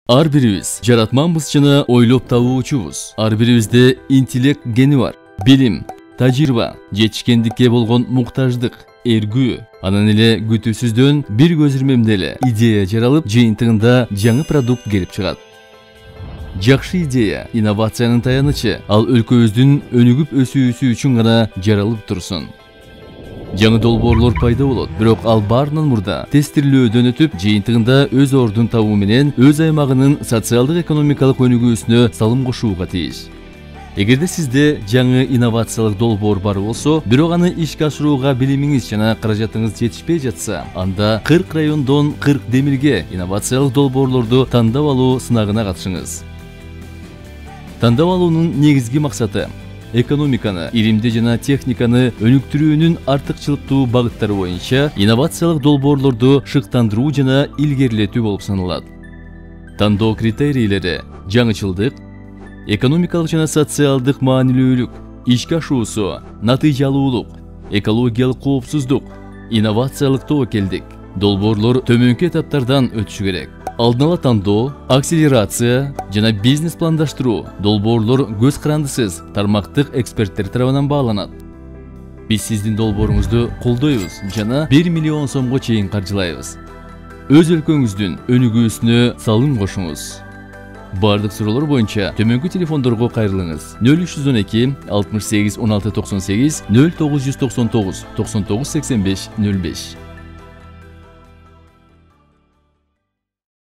Ар бирибиз жаратманбыз жана ойлоп табуучубуз. Ар бирибизде интеллект гени бар. Билим, тажрыйба, жетишкендикке болгон муктаждык, эргүү, анан эле күтүүсүздөн бир көзүрмемде эле идея жаралып, жыйынтыгында жаңы продукт келип чыгат. Жакшы идея инновациянын таянычы, ал өлкөбүздүн өнүгүп өсүүсү үчүн гана жаралып турсун. Жаңы долбоорлор пайда болот, бирок ал баарынан мурда тестирлөөдөн өтүп, жыйынтыгында өз ордун табуу менен өз аймагынын социалдык экономикалык өнүгүүсүнө салым кошууга тийиш. Эгерде сизде жаңы инновациялык долбоор бар болсо, бирок аны ишке ашырууга билимиңиз жана каражатыңыз жетишпей жатса, анда 40 райондон 40 демирге инновациялык долбоорлорду тандап алуу сынагына катышыңыз. Тандап алуунун негизги максаты экономиканы, иримди жана техниканы өнүктүрүүнүн артыкчылыктуу багыттары боюнча инновациялык долбоорлорду шыктандыруу жана илгерилетүү болуп саналат. Тандоо критерийлери: жаңычылдык, экономикалык жана социалдык маанилүүлүк, ишке ашуусу, натыйжалуулук, экологиялык коопсуздук, инновациялык тобокелдик. Долбоорлор төмөнкү этаптардан өтүшү керек. Алдын ала тандоо, акселерация жана бизнес пландаштыруу долбоорлор көз карандысыз тармактык эксперттер тарабынан бааланат. Биз сиздин долбооруңузду колдойбуз жана 1 миллион сомго чейин каржылайбыз. Өз өлкөңүздүн өнүгүүсүнө салым кошуңуз. Бардык суроолор боюнча төмөнкү телефондорго кайрылыңыз: 0312 68 16 98 0999 99 85 05.